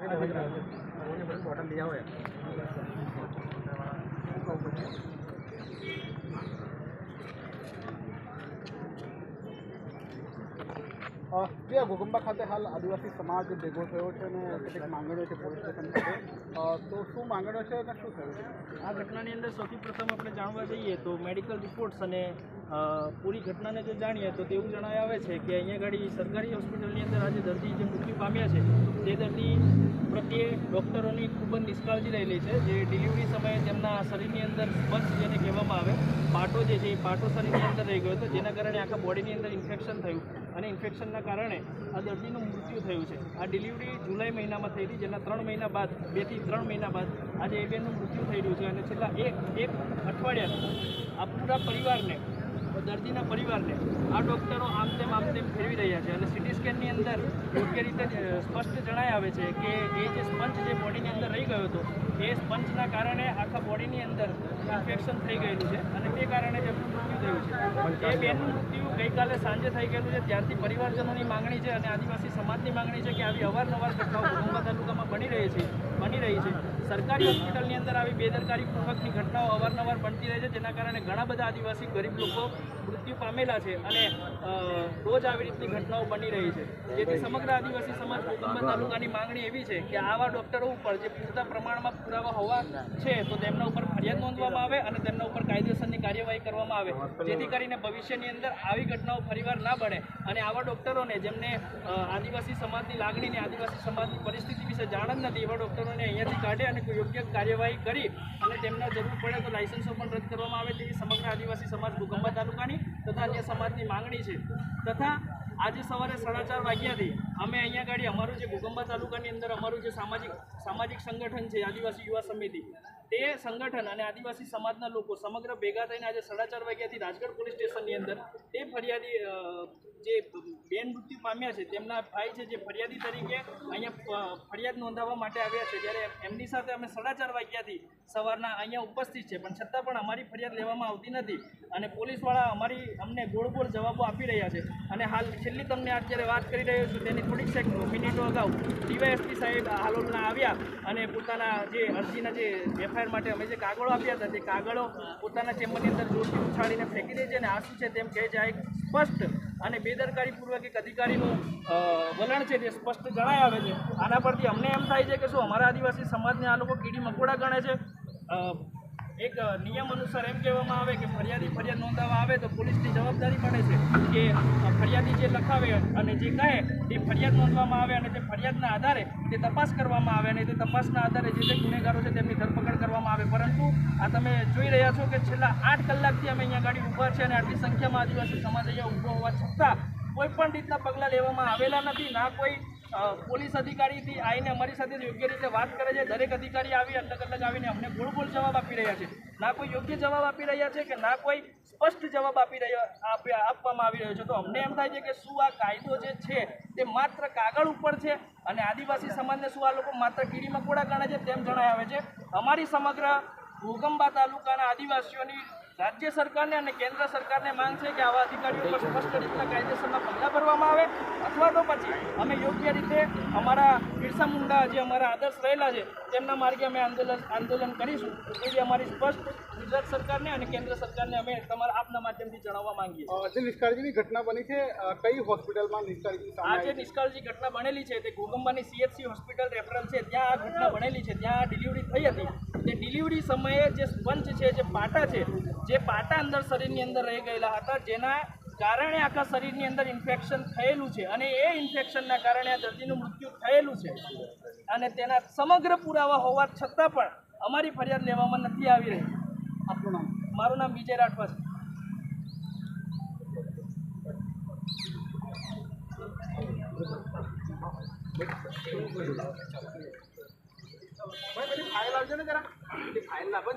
Bottle लिया हुआ है। જે ઘોગંબા ખાતે હાલ આદિવાસી સમાજ ભેગો થયો છે અને કેટલીક માંગણીઓ છે પોલીસ સ્ટેશન ખાતે, તો શું માંગણીઓ છે અને શું થયું છે? આ ઘટનાની અંદર સૌથી પ્રથમ આપણે જાણવા જઈએ તો મેડિકલ રિપોર્ટ્સ અને પૂરી ઘટનાને જો જાણીએ તો તેવું જણાય આવે છે કે અહીંયા ગાડી સરકારી હોસ્પિટલની અંદર આજે દર્દી જે મૃત્યુ પામ્યા છે તે દર્દી પ્રત્યે ડૉક્ટરોની ખૂબ જ નિષ્કાળજી રહેલી છે. જે ડિલિવરી સમયે તેમના શરીરની અંદર સ્પંજ જેને કહેવામાં આવે પાટો જે છે એ પાટો શરીરની અંદર રહી ગયો હતો, જેના કારણે આખા બોડીની અંદર ઇન્ફેક્શન થયું અને ઇન્ફેક્શનના કારણે આ દર્દીનું મૃત્યુ થયું છે. આ ડિલિવરી જુલાઈ મહિનામાં થઈ હતી, જેના 3 મહિના બાદ 2 થી 3 મહિના બાદ આજે એ બેનનું મૃત્યુ થઈ રહ્યું છે. અને છેલ્લા એક અઠવાડિયાથી આ પૂરા પરિવારને, દર્દીના પરિવારને આ ડૉક્ટરો આમ તેમ ફેરવી રહ્યા છે. અને સીટી સ્કેનની અંદર યોગ્ય રીતે સ્પષ્ટ જણાય આવે છે કે એ જે સ્પંજ જે બોડીની અંદર રહી ગયો હતો એ સ્પંજના કારણે આખા બોડીની અંદર ઇન્ફેક્શન થઈ ગયેલું છે અને તે કારણે જ એમનું મૃત્યુ થયું છે. એ બેનનું મૃત્યુ ગઈકાલે સાંજે થઈ ગયેલું છે. ત્યારથી પરિવારજનોની માંગણી છે અને આદિવાસી સમાજની માંગણી છે કે આવી અવારનવાર ઘટનાઓ ઘોગંબા તાલુકામાં બની રહી છે. સરકારી હોસ્પિટલની અંદર આવી બેદરકારીપૂર્વકની ઘટનાઓ અવારનવાર બનતી રહે છે, જેના કારણે ઘણા બધા આદિવાસી ગરીબ લોકો મૃત્યુ પામેલા છે અને રોજ આવી રીતની ઘટનાઓ બની રહી છે. જેથી સમગ્ર આદિવાસી સમાજ ઘોગંબા તાલુકાની માંગણી એવી છે કે આવા ડૉક્ટરો ઉપર જે પૂરતા પ્રમાણમાં પુરાવા હોવા છે તો તેમના ઉપર ફરિયાદ નોંધવામાં આવે અને તેમના ઉપર કાયદેસરની કાર્યવાહી કરવામાં આવે, જેથી કરીને ભવિષ્યની અંદર આવી ઘટનાઓ ફરીવાર ના બને અને આવા ડૉક્ટરોને જેમને આદિવાસી સમાજની લાગણીને, આદિવાસી સમાજની પરિસ્થિતિ વિશે જાણ જ નથી, એવા ડૉક્ટરોને અહીંયાથી કાઢે અને કોઈ યોગ્ય કાર્યવાહી કરી અને તેમના જરૂર પડે તો લાયસન્સો પણ રદ કરવામાં આવે તેવી સમગ્ર આદિવાસી સમાજ ઘોગંબા તાલુકાની તથા અન્ય સમાજની માંગણી છે. તથા આજે સવારે 4:30 વાગ્યાથી અમે અહીંયા ગાડી અમારું જે ઘોગંબા તાલુકાની અંદર અમારું જે સામાજિક સંગઠન છે આદિવાસી યુવા સમિતિ, તે સંગઠન અને આદિવાસી સમાજના લોકો સમગ્ર ભેગા થઈને આજે 4:30 વાગ્યાથી રાજગઢ પોલીસ સ્ટેશનની અંદર તે ફરિયાદી જે બેન મૃત્યુ પામ્યા છે તેમના ભાઈ છે જે ફરિયાદી તરીકે અહીંયા ફરિયાદ નોંધાવવા માટે આવ્યા છે. જ્યારે એમની સાથે અમે 4:30 વાગ્યાથી સવારના અહીંયા ઉપસ્થિત છે, પણ છતાં પણ અમારી ફરિયાદ લેવામાં આવતી નથી અને પોલીસવાળા અમને ગોળ જવાબો આપી રહ્યા છે. અને હાલ છેલ્લી તમને અત્યારે વાત કરી રહ્યો છું તેની થોડીક મિનિટો અગાઉ ડીવાયએસપી સાહેબ હાલોલના આવ્યા અને પોતાના જે અરજીના જે એફઆઈઆર માટે અમે જે કાગળો આપ્યા હતા તે કાગળો પોતાના ચેમ્બરની અંદર જોરથી ઉછાળીને ફેંકી દે છે અને આ શું છે તેમ કહે છે. આ એક સ્પષ્ટ અને બેદરકારીપૂર્વક એક અધિકારીનું વલણ છે તે સ્પષ્ટ જણાય આવે છે. આના પરથી અમને એમ થાય છે કે શું અમારા આદિવાસી સમાજને આ લોકો કીડી મકોડા ગણે છે? એક નિયમ અનુસાર એમ કહેવામાં આવે કે ફરિયાદ નોંધાવવા આવે તો પોલીસની જવાબદારી પડે છે કે ફરિયાદી જે લખાવે અને જે કહે એ ફરિયાદ નોંધવામાં આવે અને તે ફરિયાદના આધારે તે તપાસ કરવામાં આવે અને તે તપાસના આધારે જે ગુનેગારો છે તેમની ધરપકડ કરવામાં આવે. પરંતુ આ તમે જોઈ રહ્યા છો કે છેલ્લા 8 કલાકથી અમે અહીંયા ગાડી ઊભા છે અને આટલી સંખ્યામાં આદિવાસી સમાજ અહીંયા ઊભો હોવા છતાં કોઈ પણ રીતના પગલાં લેવામાં આવેલા નથી. ના કોઈ પોલીસ અધિકારીથી આવીને અમારી સાથે યોગ્ય રીતે વાત કરે છે. દરેક અધિકારી આવી અલગ આવીને અમને ગોળ જવાબ આપી રહ્યા છે. ના કોઈ યોગ્ય જવાબ આપી રહ્યા છે કે ના કોઈ સ્પષ્ટ જવાબ આપવામાં આવી રહ્યો છે. તો અમને એમ થાય છે કે શું આ કાયદો જે છે તે માત્ર કાગળ ઉપર છે અને આદિવાસી સમાજને શું આ લોકો માત્ર કીડી મકોડા ગણે છે તેમ જણાય આવે છે. અમારી સમગ્ર ઘોગંબા તાલુકાના આદિવાસીઓની રાજ્ય સરકારને અને કેન્દ્ર સરકારને માંગ છે કે આવા અધિકારીઓ પર સ્પષ્ટ રીતના કાયદેસરના પગલાં ભરવામાં આવે અથવા તો પછી અમે યોગ્ય રીતે અમારા બિરસા મુંડા જે અમારા આદર્શ રહેલા છે તેમના માર્ગે અમે આંદોલન કરીશું. એવી અમારી સ્પષ્ટ ગુજરાત સરકારને અને કેન્દ્ર સરકારને અમે આપના માધ્યમથી જણાવવા માંગીએ છીએ. જે નિષ્કાળજીની ઘટના બની છે કઈ હોસ્પિટલમાં નિષ્કાળજી? આ જે નિષ્કાળજી ઘટના બનેલી છે તે ઘોગંબાની CHC હોસ્પિટલ રેફરલ છે, ત્યાં આ ઘટના બનેલી છે. ત્યાં ડિલિવરી થઈ હતી. તે ડિલિવરી સમયે જે સ્પંજ છે, જે પાટા છે, જે પાટા અંદર શરીરની અંદર રહી ગયેલા હતા, જેના કારણે આખા શરીરની અંદર ઇન્ફેક્શન થયેલું છે અને એ ઇન્ફેક્શનના કારણે આ દર્દીનું મૃત્યુ થયેલું છે. અને તેના સમગ્ર પુરાવા હોવા છતાં પણ અમારી ફરિયાદ લેવામાં નથી આવી રહી. આપનું નામ? મારું નામ વિજય રાઠવા છે. ફાઇલ આવજો ને જરા, ફાઇલ લાવો.